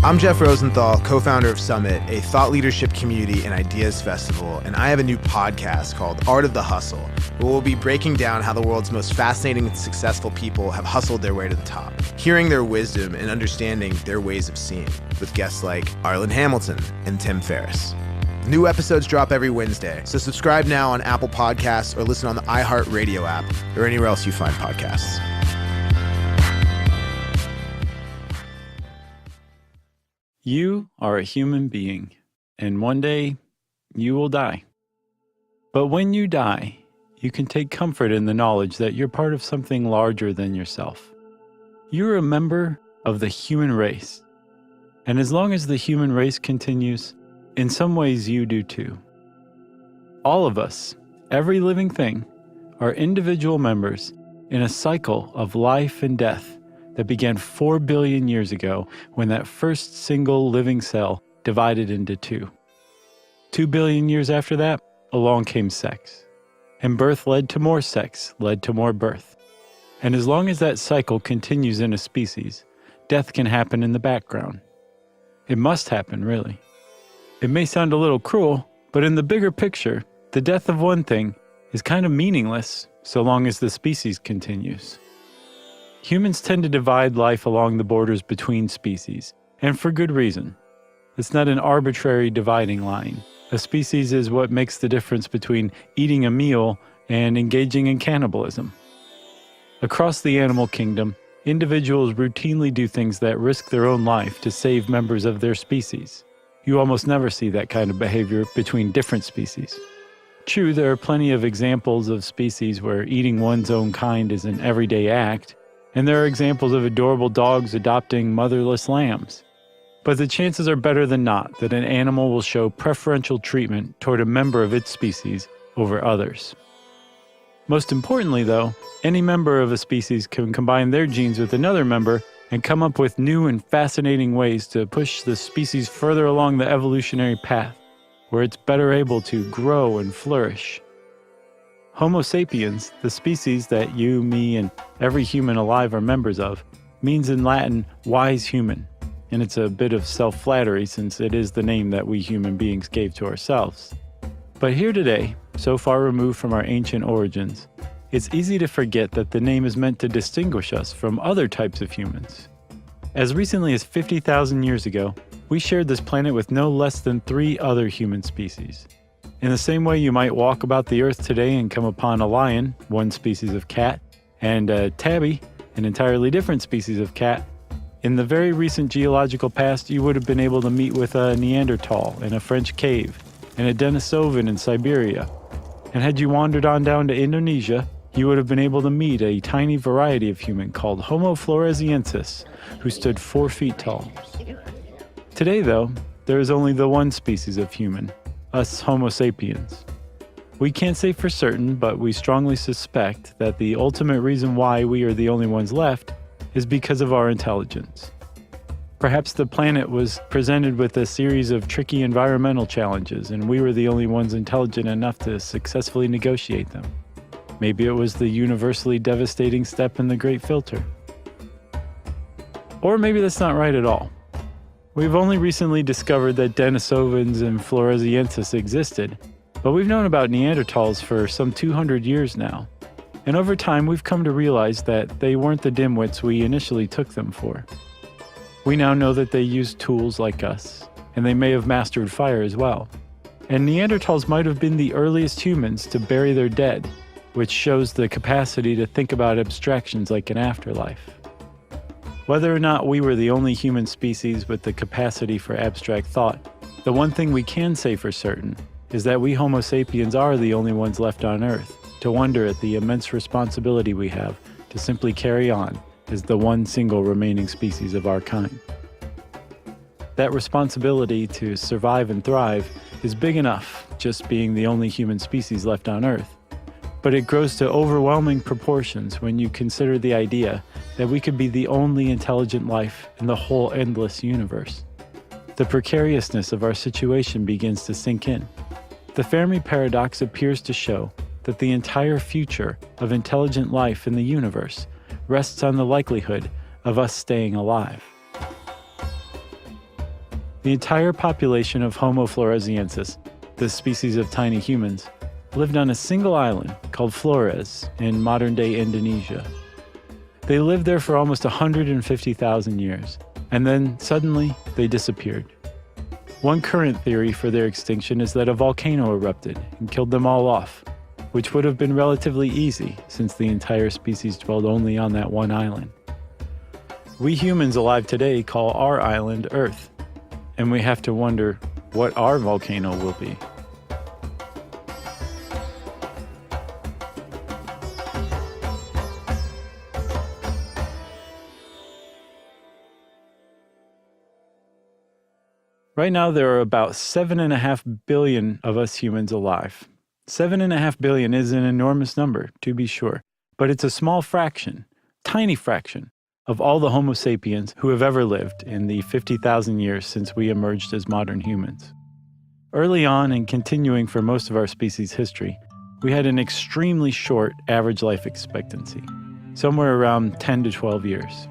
I'm Jeff Rosenthal, co-founder of Summit, a thought leadership community and ideas festival, and I have a new podcast called Art of the Hustle, where we'll be breaking down how the world's most fascinating and successful people have hustled their way to the top, hearing their wisdom and understanding their ways of seeing, with guests like Arlen Hamilton and Tim Ferriss. New episodes drop every Wednesday, so subscribe now on Apple Podcasts or listen on the iHeartRadio app or anywhere else you find podcasts. You are a human being, and one day you will die. But when you die, you can take comfort in the knowledge that you're part of something larger than yourself. You're a member of the human race. And as long as the human race continues, in some ways you do too. All of us, every living thing, are individual members in a cycle of life and death that began 4 billion years ago when that first single living cell divided into two. 2 billion years after that, along came sex. And birth led to more sex, led to more birth. And as long as that cycle continues in a species, death can happen in the background. It must happen, really. It may sound a little cruel, but in the bigger picture, the death of one thing is kind of meaningless so long as the species continues. Humans tend to divide life along the borders between species, and for good reason. It's not an arbitrary dividing line. A species is what makes the difference between eating a meal and engaging in cannibalism. Across the animal kingdom, individuals routinely do things that risk their own life to save members of their species. You almost never see that kind of behavior between different species. True, there are plenty of examples of species where eating one's own kind is an everyday act, and there are examples of adorable dogs adopting motherless lambs. But the chances are better than not that an animal will show preferential treatment toward a member of its species over others. Most importantly, though, any member of a species can combine their genes with another member and come up with new and fascinating ways to push the species further along the evolutionary path, where it's better able to grow and flourish. Homo sapiens, the species that you, me, and every human alive are members of, means in Latin, wise human. And it's a bit of self-flattery since it is the name that we human beings gave to ourselves. But here today, so far removed from our ancient origins, it's easy to forget that the name is meant to distinguish us from other types of humans. As recently as 50,000 years ago, we shared this planet with no less than 3 other human species. In the same way you might walk about the earth today and come upon a lion, one species of cat, and a tabby, an entirely different species of cat, in the very recent geological past you would have been able to meet with a Neanderthal in a French cave, and a Denisovan in Siberia. And had you wandered on down to Indonesia, you would have been able to meet a tiny variety of human called Homo floresiensis, who stood 4 feet tall. Today, though, there is only the one species of human, us Homo sapiens. We can't say for certain, but we strongly suspect that the ultimate reason why we are the only ones left is because of our intelligence. Perhaps the planet was presented with a series of tricky environmental challenges, and we were the only ones intelligent enough to successfully negotiate them. Maybe it was the universally devastating step in the Great Filter. Or maybe that's not right at all. We've only recently discovered that Denisovans and Floresiensis existed, but we've known about Neanderthals for some 200 years now. And over time, we've come to realize that they weren't the dimwits we initially took them for. We now know that they used tools like us, and they may have mastered fire as well. And Neanderthals might have been the earliest humans to bury their dead, which shows the capacity to think about abstractions like an afterlife. Whether or not we were the only human species with the capacity for abstract thought, the one thing we can say for certain is that we Homo sapiens are the only ones left on Earth to wonder at the immense responsibility we have to simply carry on as the one single remaining species of our kind. That responsibility to survive and thrive is big enough, just being the only human species left on Earth. But it grows to overwhelming proportions when you consider the idea that we could be the only intelligent life in the whole endless universe. The precariousness of our situation begins to sink in. The Fermi paradox appears to show that the entire future of intelligent life in the universe rests on the likelihood of us staying alive. The entire population of Homo floresiensis, the species of tiny humans, lived on a single island called Flores in modern-day Indonesia. They lived there for almost 150,000 years, and then suddenly they disappeared. One current theory for their extinction is that a volcano erupted and killed them all off, which would have been relatively easy since the entire species dwelled only on that one island. We humans alive today call our island Earth, and we have to wonder what our volcano will be. Right now, there are about 7.5 billion of us humans alive. 7.5 billion is an enormous number, to be sure, but it's a small fraction, tiny fraction, of all the Homo sapiens who have ever lived in the 50,000 years since we emerged as modern humans. Early on, and continuing for most of our species' history, we had an extremely short average life expectancy, somewhere around 10 to 12 years.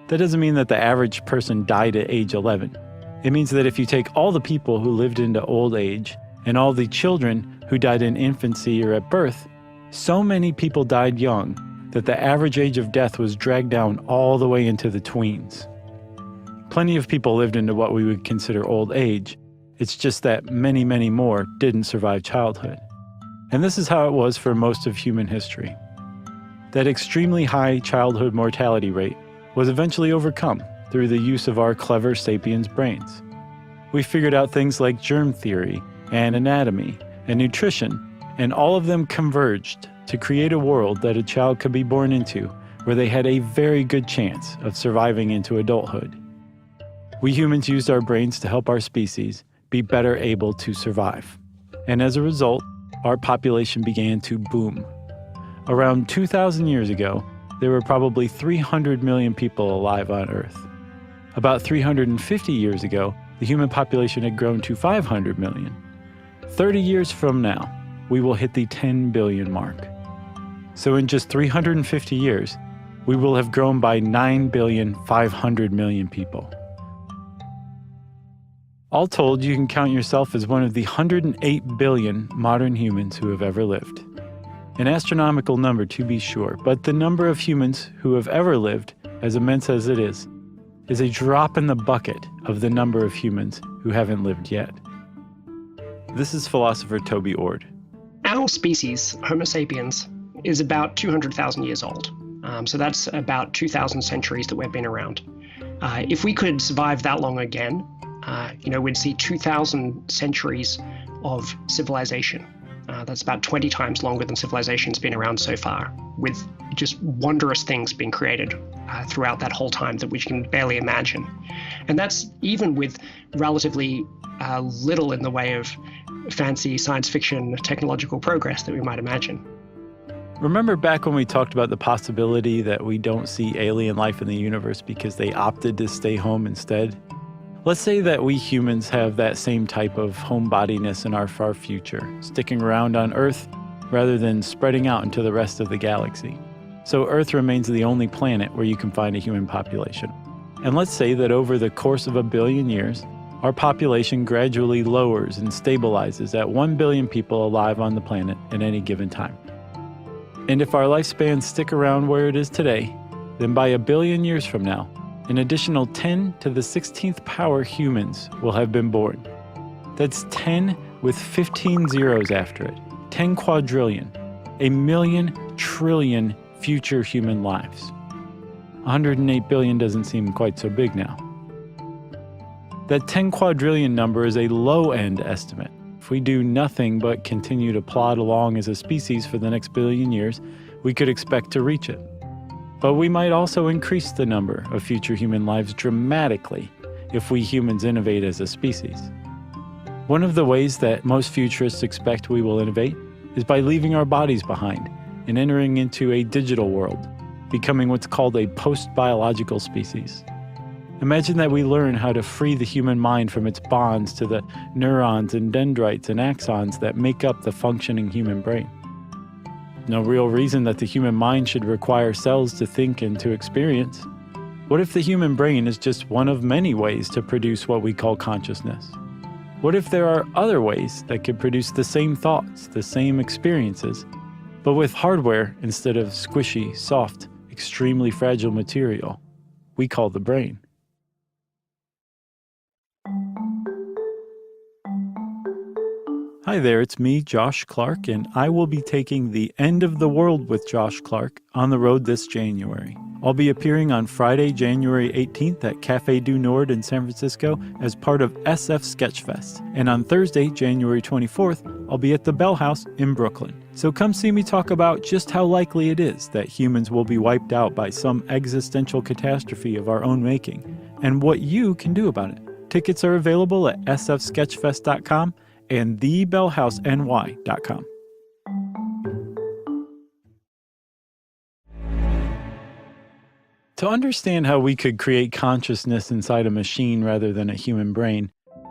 That doesn't mean that the average person died at age 11. It means that if you take all the people who lived into old age and all the children who died in infancy or at birth, so many people died young that the average age of death was dragged down all the way into the tweens. Plenty of people lived into what we would consider old age. It's just that many, many more didn't survive childhood. And this is how it was for most of human history. That extremely high childhood mortality rate was eventually overcome through the use of our clever sapiens' brains. We figured out things like germ theory and anatomy and nutrition, and all of them converged to create a world that a child could be born into where they had a very good chance of surviving into adulthood. We humans used our brains to help our species be better able to survive. And as a result, our population began to boom. Around 2,000 years ago, there were probably 300 million people alive on Earth. About 350 years ago, the human population had grown to 500 million. 30 years from now, we will hit the 10 billion mark. So in just 350 years, we will have grown by 9,500,000,000 people. All told, you can count yourself as one of the 108 billion modern humans who have ever lived. An astronomical number, to be sure, but the number of humans who have ever lived, as immense as it is a drop in the bucket of the number of humans who haven't lived yet. This is philosopher Toby Ord. Our species, Homo sapiens, is about 200,000 years old. So that's about 2,000 centuries that we've been around. If we could survive that long again, we'd see 2,000 centuries of civilization. That's about 20 times longer than civilization's been around so far, with just wondrous things being created throughout that whole time that we can barely imagine. And that's even with relatively little in the way of fancy science fiction technological progress that we might imagine. Remember back when we talked about the possibility that we don't see alien life in the universe because they opted to stay home instead? Let's say that we humans have that same type of homebodiness in our far future, sticking around on Earth rather than spreading out into the rest of the galaxy. So Earth remains the only planet where you can find a human population. And let's say that over the course of 1 billion years, our population gradually lowers and stabilizes at 1 billion people alive on the planet at any given time. And if our lifespans stick around where it is today, then by 1 billion years from now, an additional 10 to the 16th power humans will have been born. That's 10 with 15 zeros after it. 10 quadrillion. 1,000,000 trillion future human lives. 108 billion doesn't seem quite so big now. That 10 quadrillion number is a low-end estimate. If we do nothing but continue to plod along as a species for the next billion years, we could expect to reach it. But we might also increase the number of future human lives dramatically if we humans innovate as a species. One of the ways that most futurists expect we will innovate is by leaving our bodies behind and entering into a digital world, becoming what's called a post-biological species. Imagine that we learn how to free the human mind from its bonds to the neurons and dendrites and axons that make up the functioning human brain. No real reason that the human mind should require cells to think and to experience. What if the human brain is just one of many ways to produce what we call consciousness? What if there are other ways that could produce the same thoughts, the same experiences, but with hardware instead of squishy, soft, extremely fragile material we call the brain? Hi there, it's me, Josh Clark, and I will be taking the End of the World with Josh Clark on the road this January. I'll be appearing on Friday, January 18th at Café du Nord in San Francisco as part of SF Sketchfest. And on Thursday, January 24th, I'll be at the Bell House in Brooklyn. So come see me talk about just how likely it is that humans will be wiped out by some existential catastrophe of our own making, and what you can do about it. Tickets are available at sfsketchfest.com and thebellhouseny.com. To understand how we could create consciousness inside a machine rather than a human brain,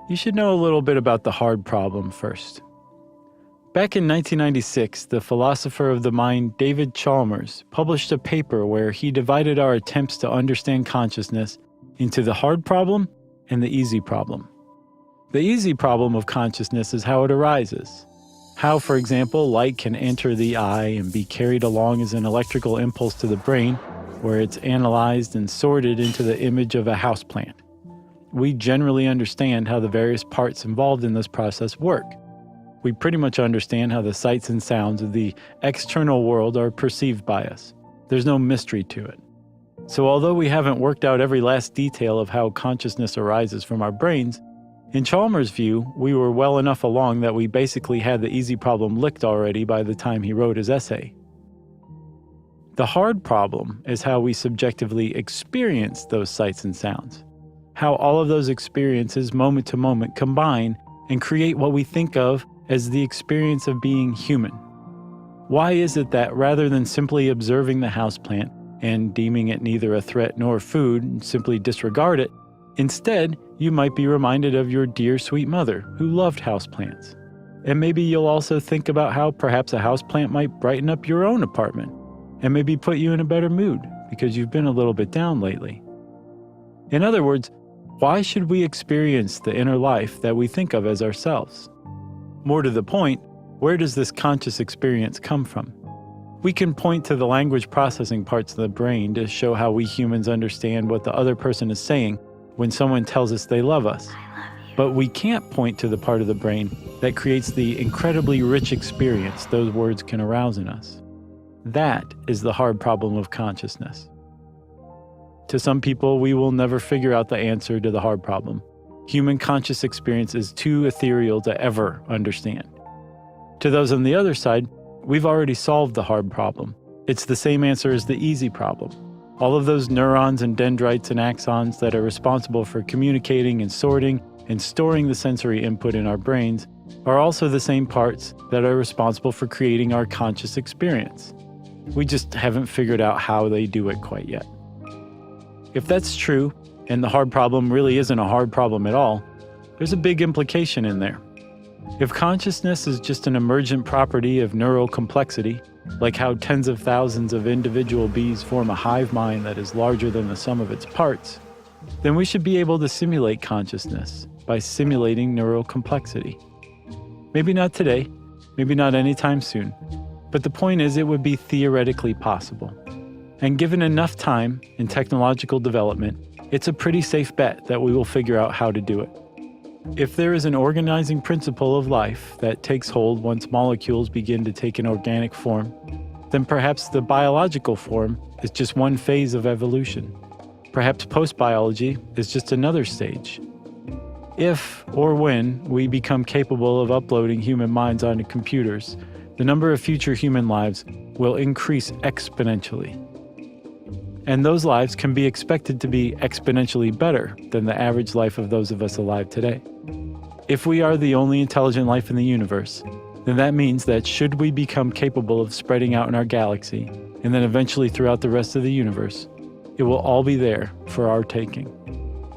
you should know a little bit about the hard problem first. Back in 1996, the philosopher of the mind David Chalmers published a paper where he divided our attempts to understand consciousness into the hard problem and the easy problem. The easy problem of consciousness is how it arises. How, for example, light can enter the eye and be carried along as an electrical impulse to the brain, where it's analyzed and sorted into the image of a houseplant. We generally understand how the various parts involved in this process work. We pretty much understand how the sights and sounds of the external world are perceived by us. There's no mystery to it. So although we haven't worked out every last detail of how consciousness arises from our brains, in Chalmers' view, we were well enough along that we basically had the easy problem licked already by the time he wrote his essay. The hard problem is how we subjectively experience those sights and sounds, how all of those experiences moment to moment combine and create what we think of as the experience of being human. Why is it that rather than simply observing the houseplant and deeming it neither a threat nor food and simply disregard it, instead, you might be reminded of your dear sweet mother who loved houseplants. And maybe you'll also think about how perhaps a houseplant might brighten up your own apartment and maybe put you in a better mood because you've been a little bit down lately. In other words, why should we experience the inner life that we think of as ourselves? More to the point, where does this conscious experience come from? We can point to the language processing parts of the brain to show how we humans understand what the other person is saying when someone tells us they love us. But we can't point to the part of the brain that creates the incredibly rich experience those words can arouse in us. That is the hard problem of consciousness. To some people, we will never figure out the answer to the hard problem. Human conscious experience is too ethereal to ever understand. To those on the other side, we've already solved the hard problem. It's the same answer as the easy problem. All of those neurons and dendrites and axons that are responsible for communicating and sorting and storing the sensory input in our brains are also the same parts that are responsible for creating our conscious experience. We just haven't figured out how they do it quite yet. If that's true, and the hard problem really isn't a hard problem at all, there's a big implication in there. If consciousness is just an emergent property of neural complexity, like how tens of thousands of individual bees form a hive mind that is larger than the sum of its parts, then we should be able to simulate consciousness by simulating neural complexity. Maybe not today, maybe not anytime soon, but the point is it would be theoretically possible. And given enough time and technological development, it's a pretty safe bet that we will figure out how to do it. If there is an organizing principle of life that takes hold once molecules begin to take an organic form, then perhaps the biological form is just one phase of evolution. Perhaps post-biology is just another stage. If or when we become capable of uploading human minds onto computers, the number of future human lives will increase exponentially. And those lives can be expected to be exponentially better than the average life of those of us alive today. If we are the only intelligent life in the universe, then that means that should we become capable of spreading out in our galaxy, and then eventually throughout the rest of the universe, it will all be there for our taking.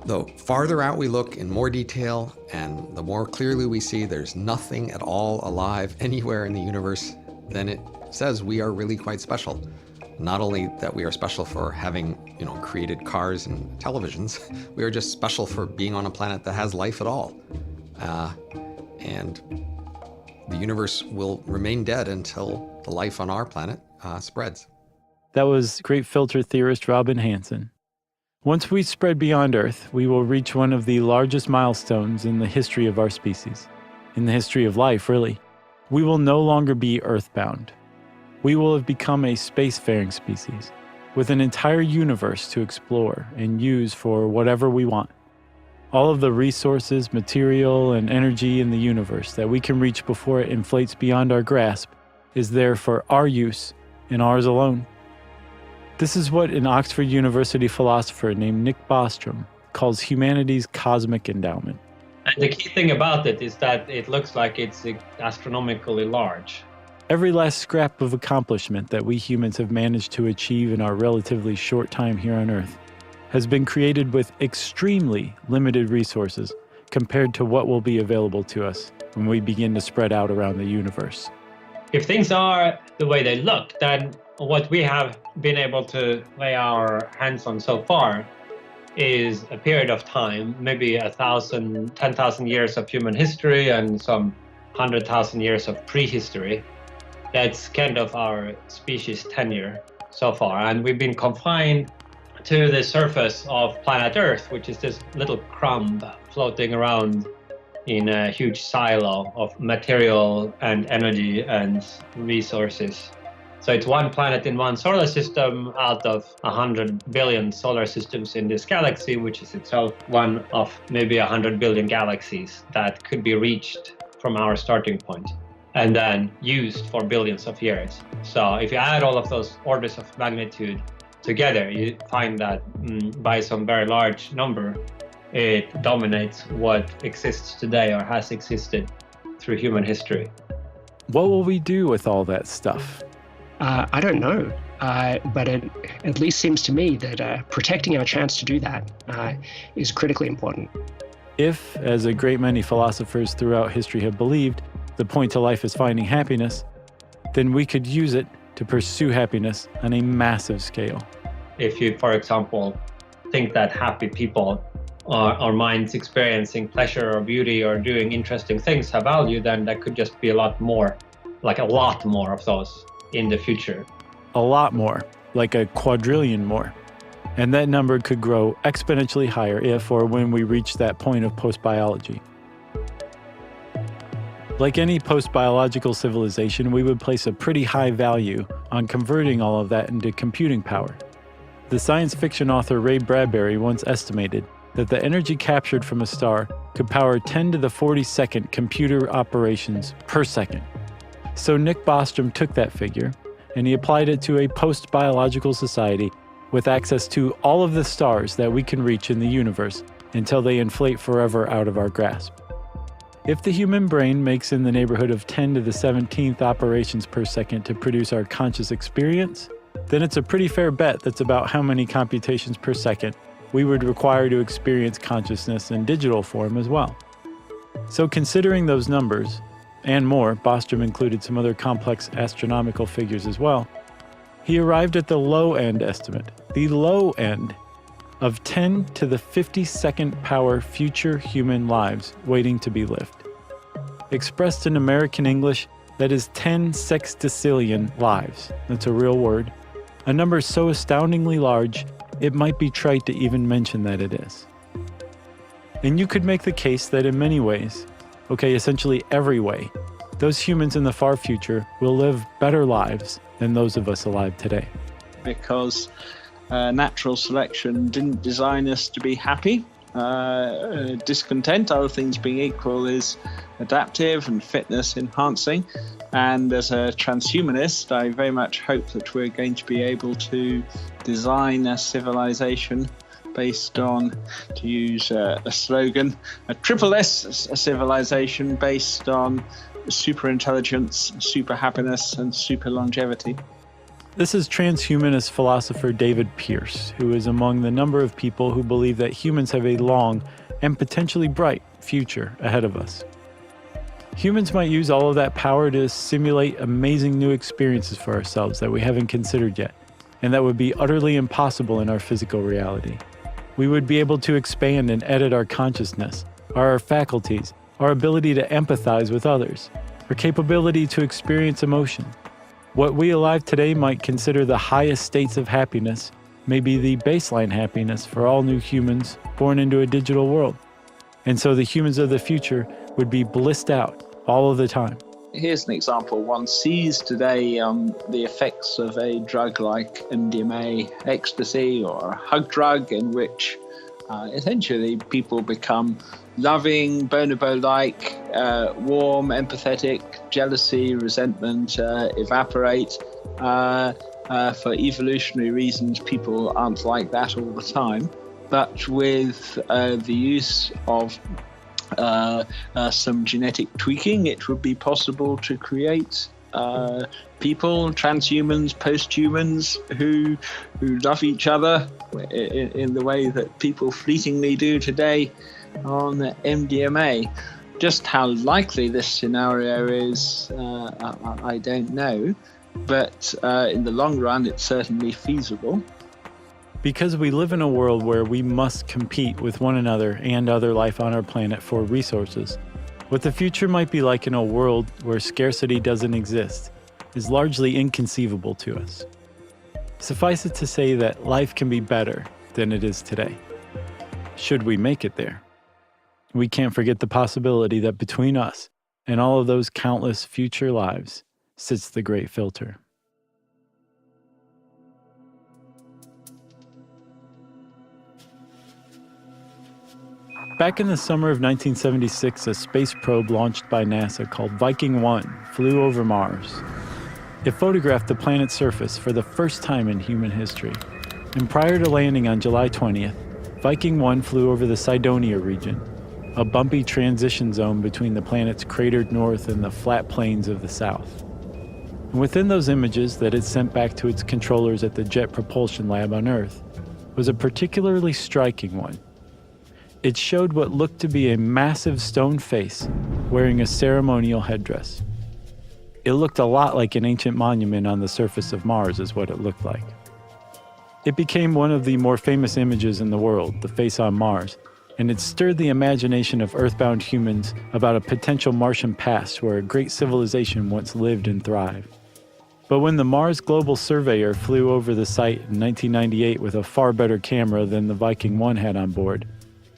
The farther out we look in more detail, and the more clearly we see there's nothing at all alive anywhere in the universe, then it says we are really quite special. Not only that we are special for having, created cars and televisions, we are just special for being on a planet that has life at all. And the universe will remain dead until the life on our planet spreads. That was great filter theorist Robin Hanson. Once we spread beyond Earth, we will reach one of the largest milestones in the history of our species, in the history of life, really. We will no longer be Earthbound. We will have become a spacefaring species, with an entire universe to explore and use for whatever we want. All of the resources, material, and energy in the universe that we can reach before it inflates beyond our grasp is there for our use and ours alone. This is what an Oxford University philosopher named Nick Bostrom calls humanity's cosmic endowment. And the key thing about it is that it looks like it's astronomically large. Every last scrap of accomplishment that we humans have managed to achieve in our relatively short time here on Earth has been created with extremely limited resources compared to what will be available to us when we begin to spread out around the universe. If things are the way they look, then what we have been able to lay our hands on so far is a period of time, maybe 10,000 years of human history and some 100,000 years of prehistory. That's kind of our species tenure so far. And we've been confined to the surface of planet Earth, which is this little crumb floating around in a huge silo of material and energy and resources. So it's one planet in one solar system out of 100 billion solar systems in this galaxy, which is itself one of maybe 100 billion galaxies that could be reached from our starting point and then used for billions of years. So if you add all of those orders of magnitude together, you find that by some very large number, it dominates what exists today or has existed through human history. What will we do with all that stuff? I don't know, but it at least seems to me that protecting our chance to do that is critically important. If, as a great many philosophers throughout history have believed, the point to life is finding happiness, then we could use it to pursue happiness on a massive scale. If you, for example, think that happy people or minds experiencing pleasure or beauty or doing interesting things have value, then there could just be a lot more of those in the future. A lot more, like a quadrillion more. And that number could grow exponentially higher if or when we reach that point of post-biology. Like any post-biological civilization, we would place a pretty high value on converting all of that into computing power. The science fiction author Ray Bradbury once estimated that the energy captured from a star could power 10 to the 42nd computer operations per second. So Nick Bostrom took that figure and he applied it to a post-biological society with access to all of the stars that we can reach in the universe until they inflate forever out of our grasp. If the human brain makes in the neighborhood of 10 to the 17th operations per second to produce our conscious experience, then it's a pretty fair bet that's about how many computations per second we would require to experience consciousness in digital form as well. So considering those numbers, and more, Bostrom included some other complex astronomical figures as well, he arrived at the low-end estimate, the low end, of 10 to the 52nd power future human lives waiting to be lived. Expressed in American English, that is 10 sextillion lives. That's a real word. A number so astoundingly large, it might be trite to even mention that it is. And you could make the case that in many ways, essentially every way, those humans in the far future will live better lives than those of us alive today. Because natural selection didn't design us to be happy. Discontent, other things being equal, is adaptive and fitness enhancing. And as a transhumanist, I very much hope that we're going to be able to design a civilization based on, to use a slogan, a triple S civilization based on super intelligence, super happiness, and super longevity. This is transhumanist philosopher David Pearce, who is among the number of people who believe that humans have a long and potentially bright future ahead of us. Humans might use all of that power to simulate amazing new experiences for ourselves that we haven't considered yet, and that would be utterly impossible in our physical reality. We would be able to expand and edit our consciousness, our faculties, our ability to empathize with others, our capability to experience emotion. What we alive today might consider the highest states of happiness may be the baseline happiness for all new humans born into a digital world. And so the humans of the future would be blissed out all of the time. Here's an example. One sees today the effects of a drug like MDMA, ecstasy, or a hug drug, in which essentially people become loving, bonobo-like, warm, empathetic, jealousy, resentment evaporate. For evolutionary reasons, people aren't like that all the time. But with the use of some genetic tweaking, it would be possible to create people, transhumans, posthumans, who love each other in the way that people fleetingly do today on MDMA. Just how likely this scenario is, I don't know, but in the long run, it's certainly feasible. Because we live in a world where we must compete with one another and other life on our planet for resources, what the future might be like in a world where scarcity doesn't exist is largely inconceivable to us. Suffice it to say that life can be better than it is today, should we make it there. We can't forget the possibility that between us and all of those countless future lives sits the great filter. Back in the summer of 1976, a space probe launched by NASA called Viking 1 flew over Mars. It photographed the planet's surface for the first time in human history. And prior to landing on July 20th, Viking 1 flew over the Cydonia region, a bumpy transition zone between the planet's cratered north and the flat plains of the south. And within those images that it sent back to its controllers at the Jet Propulsion Lab on Earth was a particularly striking one. It showed what looked to be a massive stone face wearing a ceremonial headdress. It looked a lot like an ancient monument on the surface of Mars is what it looked like. It became one of the more famous images in the world, the face on Mars, and it stirred the imagination of earthbound humans about a potential Martian past where a great civilization once lived and thrived. But when the Mars Global Surveyor flew over the site in 1998 with a far better camera than the Viking 1 had on board,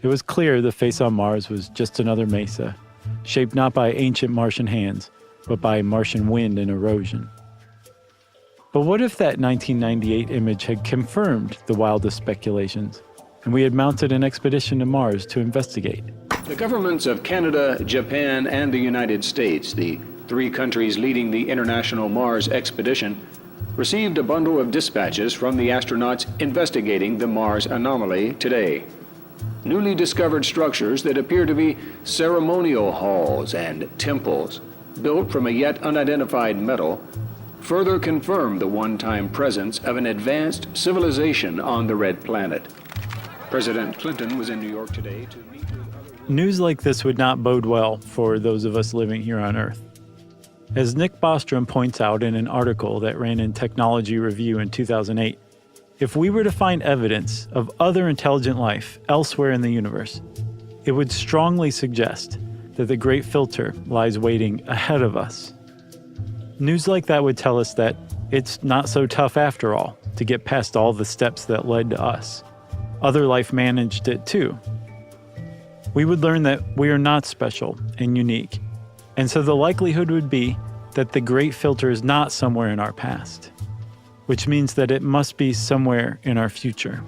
it was clear the face on Mars was just another mesa, shaped not by ancient Martian hands, but by Martian wind and erosion. But what if that 1998 image had confirmed the wildest speculations, and we had mounted an expedition to Mars to investigate? The governments of Canada, Japan, and the United States, the three countries leading the International Mars expedition, received a bundle of dispatches from the astronauts investigating the Mars anomaly today. Newly discovered structures that appear to be ceremonial halls and temples, built from a yet unidentified metal, further confirm the one-time presence of an advanced civilization on the Red Planet. President Clinton was in New York today to meet with other... News like this would not bode well for those of us living here on Earth. As Nick Bostrom points out in an article that ran in Technology Review in 2008, if we were to find evidence of other intelligent life elsewhere in the universe, it would strongly suggest that the Great Filter lies waiting ahead of us. News like that would tell us that it's not so tough after all to get past all the steps that led to us. Other life managed it too. We would learn that we are not special and unique, and so the likelihood would be that the Great Filter is not somewhere in our past, which means that it must be somewhere in our future.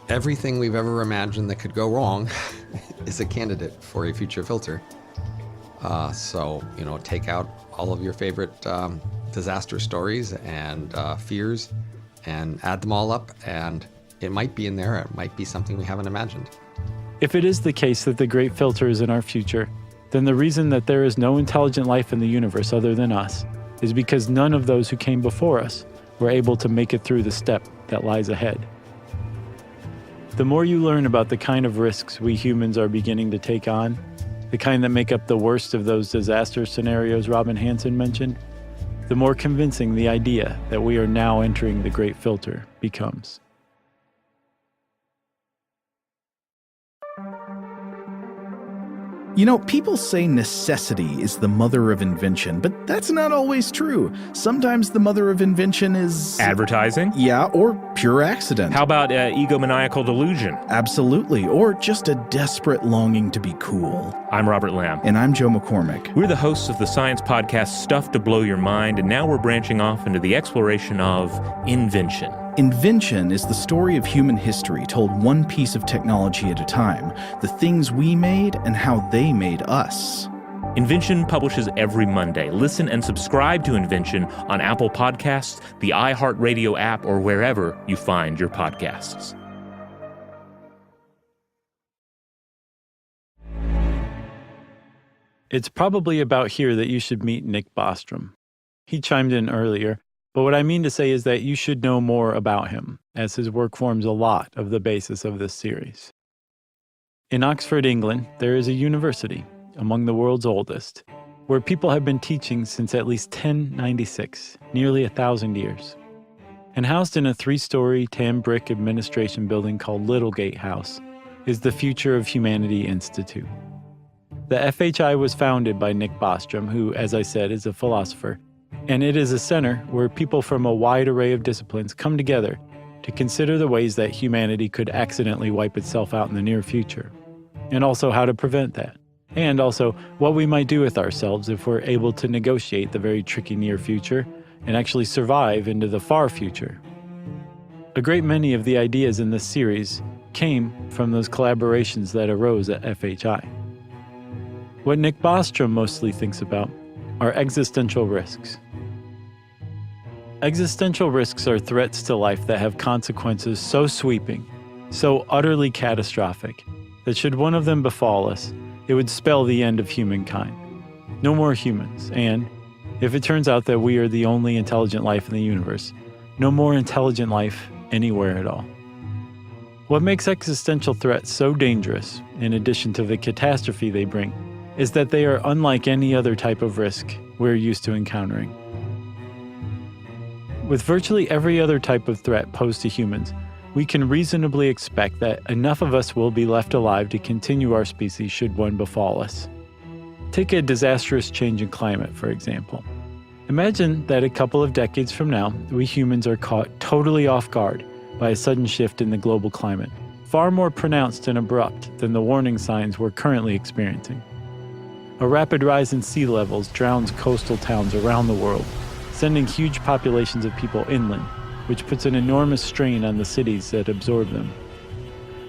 Everything we've ever imagined that could go wrong is a candidate for a future filter. So, take out all of your favorite disaster stories and fears and add them all up, and it might be in there. It might be something we haven't imagined. If it is the case that the Great Filter is in our future, then the reason that there is no intelligent life in the universe other than us is because none of those who came before us were able to make it through the step that lies ahead. The more you learn about the kind of risks we humans are beginning to take on, the kind that make up the worst of those disaster scenarios Robin Hanson mentioned, the more convincing the idea that we are now entering the Great Filter becomes. You know, people say necessity is the mother of invention, but that's not always true. Sometimes the mother of invention is... advertising? Yeah, or pure accident. How about egomaniacal delusion? Absolutely, or just a desperate longing to be cool. I'm Robert Lamb. And I'm Joe McCormick. We're the hosts of the science podcast Stuff to Blow Your Mind, and now we're branching off into the exploration of invention. Invention is the story of human history told one piece of technology at a time, the things we made and how they made us. Invention publishes every Monday. Listen and subscribe to Invention on Apple Podcasts, the iHeartRadio app, or wherever you find your podcasts. It's probably about here that you should meet Nick Bostrom. He chimed in earlier, but what I mean to say is that you should know more about him, as his work forms a lot of the basis of this series. In Oxford, England, there is a university, among the world's oldest, where people have been teaching since at least 1096, nearly 1,000 years. And housed in a 3-story tan brick administration building called Littlegate House is the Future of Humanity Institute. The FHI was founded by Nick Bostrom, who, as I said, is a philosopher, and it is a center where people from a wide array of disciplines come together to consider the ways that humanity could accidentally wipe itself out in the near future, and also how to prevent that, and also what we might do with ourselves if we're able to negotiate the very tricky near future and actually survive into the far future. A great many of the ideas in this series came from those collaborations that arose at FHI. What Nick Bostrom mostly thinks about are existential risks. Existential risks are threats to life that have consequences so sweeping, so utterly catastrophic, that should one of them befall us, it would spell the end of humankind. No more humans, and, if it turns out that we are the only intelligent life in the universe, no more intelligent life anywhere at all. What makes existential threats so dangerous, in addition to the catastrophe they bring, is that they are unlike any other type of risk we're used to encountering. With virtually every other type of threat posed to humans, we can reasonably expect that enough of us will be left alive to continue our species should one befall us. Take a disastrous change in climate, for example. Imagine that a couple of decades from now, we humans are caught totally off guard by a sudden shift in the global climate, far more pronounced and abrupt than the warning signs we're currently experiencing. A rapid rise in sea levels drowns coastal towns around the world, sending huge populations of people inland, which puts an enormous strain on the cities that absorb them.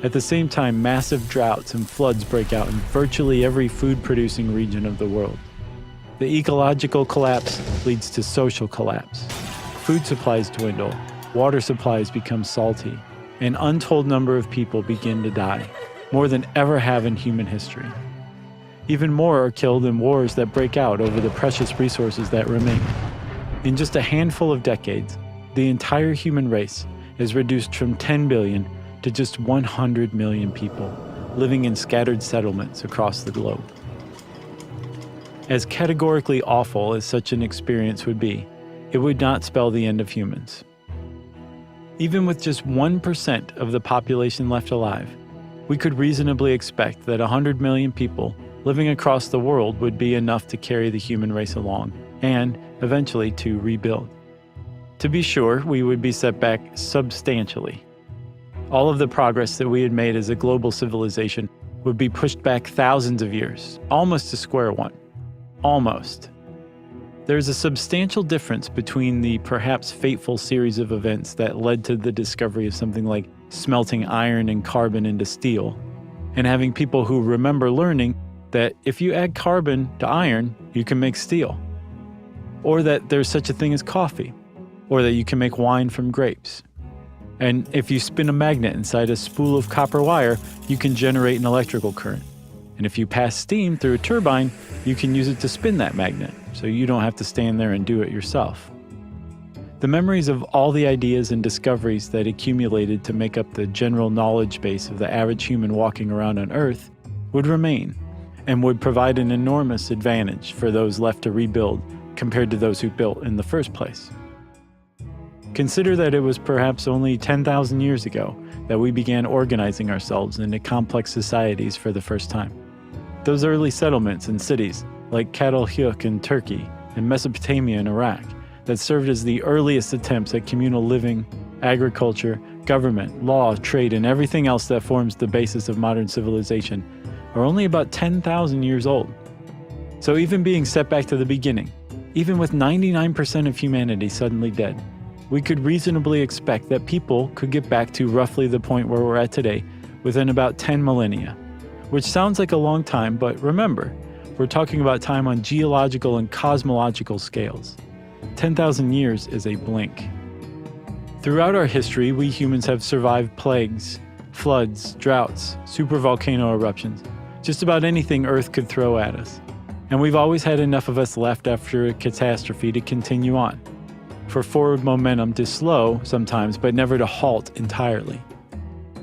At the same time, massive droughts and floods break out in virtually every food-producing region of the world. The ecological collapse leads to social collapse. Food supplies dwindle, water supplies become salty, an untold number of people begin to die, more than ever have in human history. Even more are killed in wars that break out over the precious resources that remain. In just a handful of decades, the entire human race is reduced from 10 billion to just 100 million people, living in scattered settlements across the globe. As categorically awful as such an experience would be, it would not spell the end of humans. Even with just 1% of the population left alive, we could reasonably expect that 100 million people living across the world would be enough to carry the human race along, and eventually to rebuild. To be sure, we would be set back substantially. All of the progress that we had made as a global civilization would be pushed back thousands of years, almost to square one. Almost. There's a substantial difference between the perhaps fateful series of events that led to the discovery of something like smelting iron and carbon into steel, and having people who remember learning that if you add carbon to iron, you can make steel. Or that there's such a thing as coffee. Or that you can make wine from grapes. And if you spin a magnet inside a spool of copper wire, you can generate an electrical current. And if you pass steam through a turbine, you can use it to spin that magnet, so you don't have to stand there and do it yourself. The memories of all the ideas and discoveries that accumulated to make up the general knowledge base of the average human walking around on Earth would remain, and would provide an enormous advantage for those left to rebuild compared to those who built in the first place. Consider that it was perhaps only 10,000 years ago that we began organizing ourselves into complex societies for the first time. Those early settlements and cities, like Catalhuyuk in Turkey and Mesopotamia in Iraq, that served as the earliest attempts at communal living, agriculture, government, law, trade, and everything else that forms the basis of modern civilization, are only about 10,000 years old. So even being set back to the beginning, even with 99% of humanity suddenly dead, we could reasonably expect that people could get back to roughly the point where we're at today within about 10 millennia, which sounds like a long time, but remember, we're talking about time on geological and cosmological scales. 10,000 years is a blink. Throughout our history, we humans have survived plagues, floods, droughts, supervolcano eruptions, just about anything Earth could throw at us. And we've always had enough of us left after a catastrophe to continue on, for forward momentum to slow sometimes, but never to halt entirely.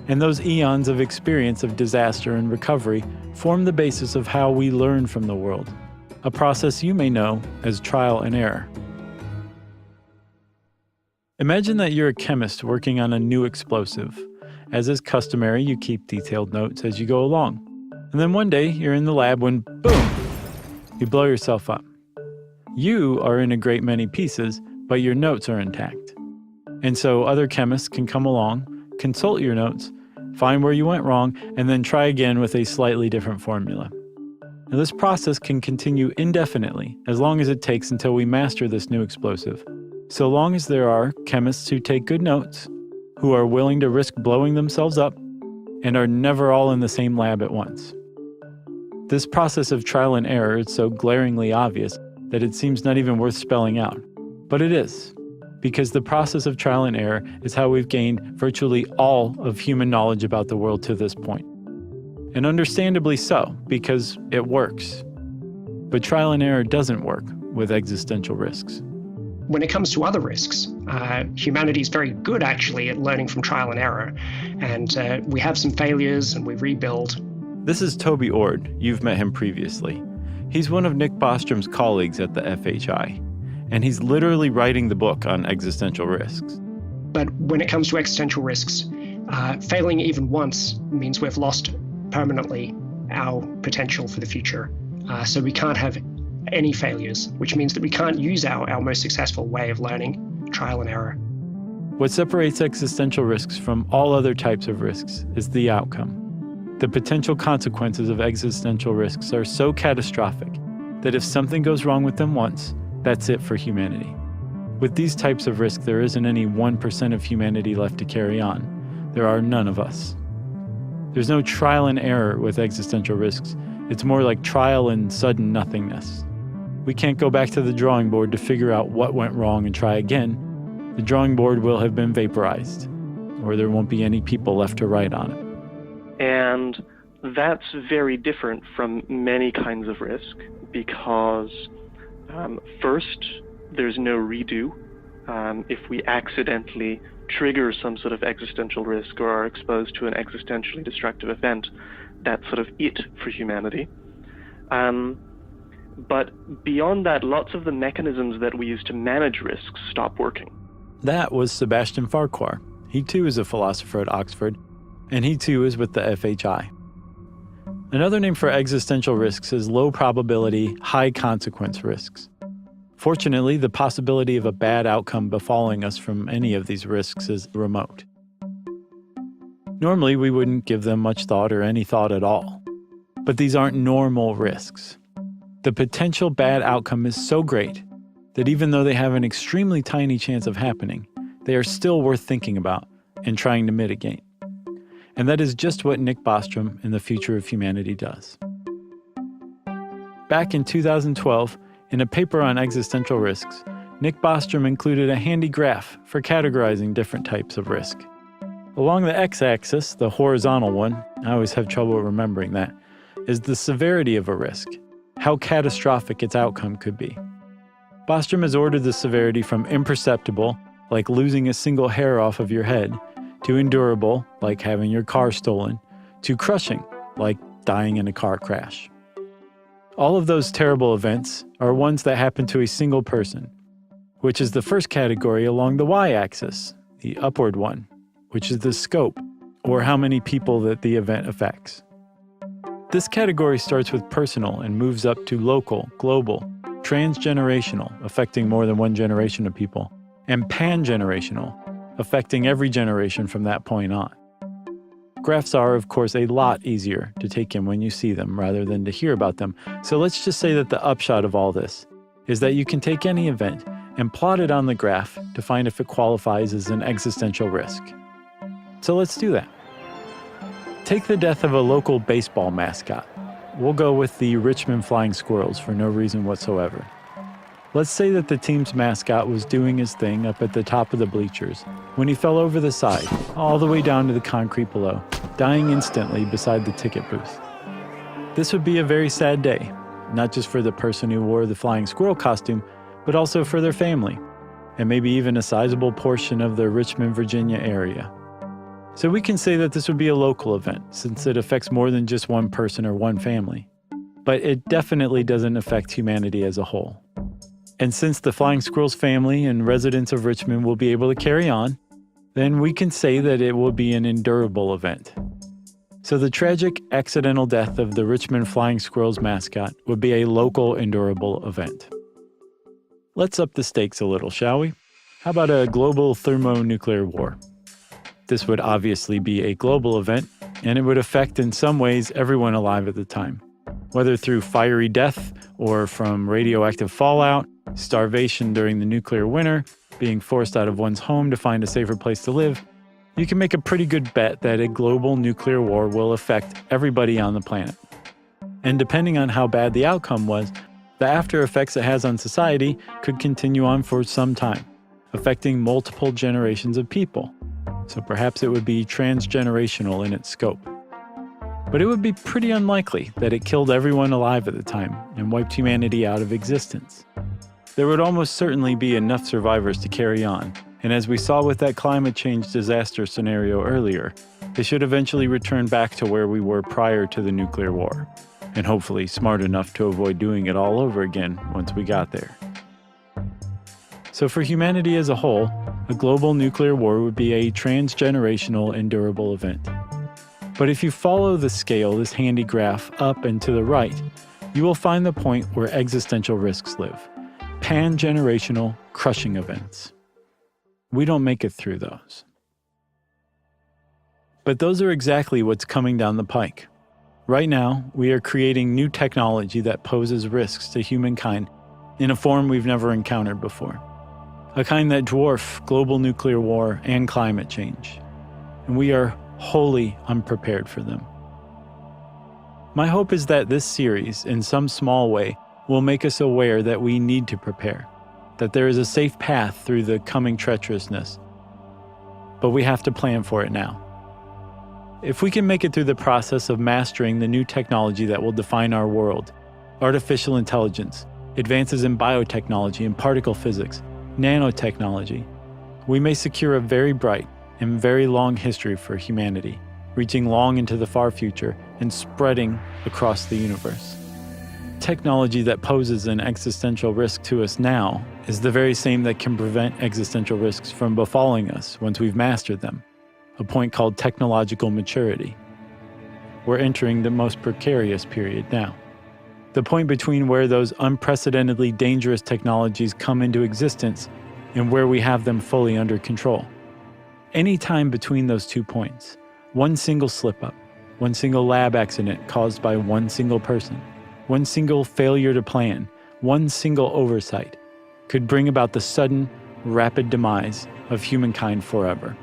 And those eons of experience of disaster and recovery form the basis of how we learn from the world, a process you may know as trial and error. Imagine that you're a chemist working on a new explosive. As is customary, you keep detailed notes as you go along. And then one day, you're in the lab when, boom, you blow yourself up. You are in a great many pieces, but your notes are intact. And so other chemists can come along, consult your notes, find where you went wrong, and then try again with a slightly different formula. Now, this process can continue indefinitely, as long as it takes until we master this new explosive, so long as there are chemists who take good notes, who are willing to risk blowing themselves up, and are never all in the same lab at once. This process of trial and error is so glaringly obvious that it seems not even worth spelling out. But it is, because the process of trial and error is how we've gained virtually all of human knowledge about the world to this point. And understandably so, because it works. But trial and error doesn't work with existential risks. When it comes to other risks, humanity is very good actually at learning from trial and error. And we have some failures and we rebuild. This is Toby Ord. You've met him previously. He's one of Nick Bostrom's colleagues at the FHI. And he's literally writing the book on existential risks. But when it comes to existential risks, failing even once means we've lost permanently our potential for the future. So we can't have any failures, which means that we can't use our most successful way of learning, trial and error. What separates existential risks from all other types of risks is the outcome. The potential consequences of existential risks are so catastrophic that if something goes wrong with them once, that's it for humanity. With these types of risk, there isn't any 1% of humanity left to carry on. There are none of us. There's no trial and error with existential risks. It's more like trial and sudden nothingness. We can't go back to the drawing board to figure out what went wrong and try again. The drawing board will have been vaporized, or there won't be any people left to write on it. And that's very different from many kinds of risk because first, there's no redo. If we accidentally trigger some sort of existential risk or are exposed to an existentially destructive event, that's sort of it for humanity. But beyond that, lots of the mechanisms that we use to manage risks stop working. That was Sebastian Farquhar. He too is a philosopher at Oxford, and he too is with the FHI. Another name for existential risks is low probability, high consequence risks. Fortunately, the possibility of a bad outcome befalling us from any of these risks is remote. Normally, we wouldn't give them much thought or any thought at all. But these aren't normal risks. The potential bad outcome is so great that even though they have an extremely tiny chance of happening, they are still worth thinking about and trying to mitigate. And that is just what Nick Bostrom in The Future of Humanity does. Back in 2012, in a paper on existential risks, Nick Bostrom included a handy graph for categorizing different types of risk. Along the x-axis, the horizontal one, I always have trouble remembering that, is the severity of a risk, how catastrophic its outcome could be. Bostrom has ordered the severity from imperceptible, like losing a single hair off of your head, to endurable, like having your car stolen, to crushing, like dying in a car crash. All of those terrible events are ones that happen to a single person, which is the first category along the y-axis, the upward one, which is the scope, or how many people that the event affects. This category starts with personal and moves up to local, global, transgenerational, affecting more than one generation of people, and pan-generational, affecting every generation from that point on. Graphs are, of course, a lot easier to take in when you see them rather than to hear about them, so let's just say that the upshot of all this is that you can take any event and plot it on the graph to find if it qualifies as an existential risk. So let's do that. Take the death of a local baseball mascot. We'll go with the Richmond Flying Squirrels for no reason whatsoever. Let's say that the team's mascot was doing his thing up at the top of the bleachers when he fell over the side, all the way down to the concrete below, dying instantly beside the ticket booth. This would be a very sad day, not just for the person who wore the flying squirrel costume, but also for their family, and maybe even a sizable portion of the Richmond, Virginia area. So we can say that this would be a local event, since it affects more than just one person or one family. But it definitely doesn't affect humanity as a whole. And since the Flying Squirrels family and residents of Richmond will be able to carry on, then we can say that it will be an endurable event. So the tragic accidental death of the Richmond Flying Squirrels mascot would be a local endurable event. Let's up the stakes a little, shall we? How about a global thermonuclear war? This would obviously be a global event, and it would affect in some ways everyone alive at the time, whether through fiery death or from radioactive fallout, starvation during the nuclear winter, being forced out of one's home to find a safer place to live. You can make a pretty good bet that a global nuclear war will affect everybody on the planet. And depending on how bad the outcome was, the after effects it has on society could continue on for some time, affecting multiple generations of people. So perhaps it would be transgenerational in its scope. But it would be pretty unlikely that it killed everyone alive at the time and wiped humanity out of existence. There would almost certainly be enough survivors to carry on, and as we saw with that climate change disaster scenario earlier, they should eventually return back to where we were prior to the nuclear war, and hopefully smart enough to avoid doing it all over again once we got there. So for humanity as a whole, a global nuclear war would be a transgenerational endurable event. But if you follow the scale, this handy graph, up and to the right, you will find the point where existential risks live. Pan-generational crushing events. We don't make it through those. But those are exactly what's coming down the pike. Right now, we are creating new technology that poses risks to humankind in a form we've never encountered before. A kind that dwarf global nuclear war and climate change. And we are wholly unprepared for them. My hope is that this series, in some small way, will make us aware that we need to prepare, that there is a safe path through the coming treacherousness. But we have to plan for it now. If we can make it through the process of mastering the new technology that will define our world, artificial intelligence, advances in biotechnology and particle physics, nanotechnology, we may secure a very bright and very long history for humanity, reaching long into the far future and spreading across the universe. Technology that poses an existential risk to us now is the very same that can prevent existential risks from befalling us once we've mastered them, a point called technological maturity. We're entering the most precarious period now, the point between where those unprecedentedly dangerous technologies come into existence and where we have them fully under control. Any time between those 2 points, one single slip-up, one single lab accident caused by one single person, one single failure to plan, one single oversight, could bring about the sudden, rapid demise of humankind forever.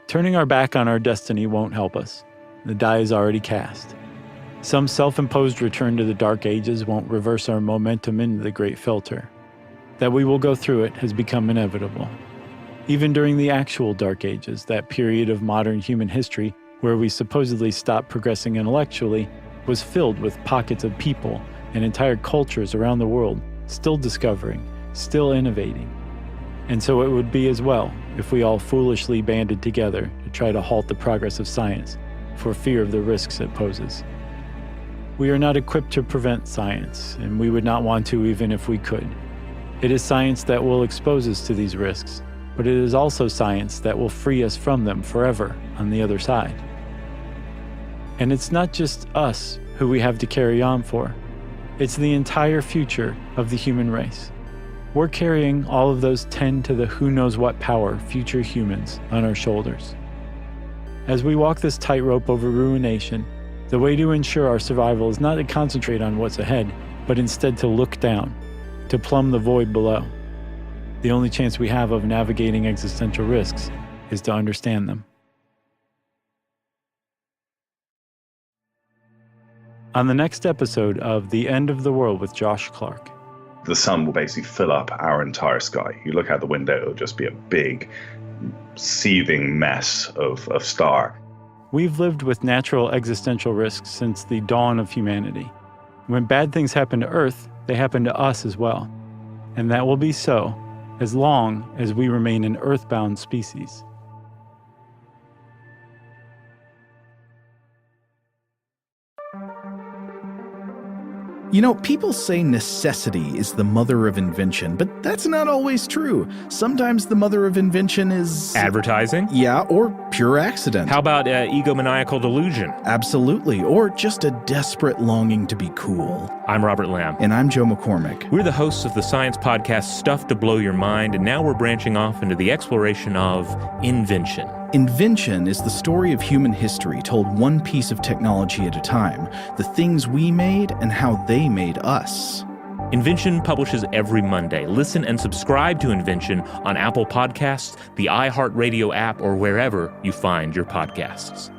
Turning our back on our destiny won't help us. The die is already cast. Some self-imposed return to the Dark Ages won't reverse our momentum into the Great Filter. That we will go through it has become inevitable. Even during the actual Dark Ages, that period of modern human history where we supposedly stopped progressing intellectually, was filled with pockets of people and entire cultures around the world still discovering, still innovating. And so it would be as well if we all foolishly banded together to try to halt the progress of science for fear of the risks it poses. We are not equipped to prevent science, and we would not want to even if we could. It is science that will expose us to these risks, but it is also science that will free us from them forever on the other side. And it's not just us who we have to carry on for. It's the entire future of the human race. We're carrying all of those 10 to the who knows what power future humans on our shoulders. As we walk this tightrope over ruination, the way to ensure our survival is not to concentrate on what's ahead, but instead to look down, to plumb the void below. The only chance we have of navigating existential risks is to understand them. On the next episode of The End of the World with Josh Clark. The sun will basically fill up our entire sky. You look out the window, it'll just be a big, seething mess of star. We've lived with natural existential risks since the dawn of humanity. When bad things happen to Earth, they happen to us as well. And that will be so as long as we remain an earthbound species. You know, people say necessity is the mother of invention, but that's not always true. Sometimes the mother of invention is... Advertising? Yeah, or pure accident. How about egomaniacal delusion? Absolutely, or just a desperate longing to be cool. I'm Robert Lamb. And I'm Joe McCormick. We're the hosts of the science podcast Stuff to Blow Your Mind, and now we're branching off into the exploration of invention. Invention is the story of human history told one piece of technology at a time, the things we made and how they made us. Invention publishes every Monday. Listen and subscribe to Invention on Apple Podcasts, the iHeartRadio app, or wherever you find your podcasts.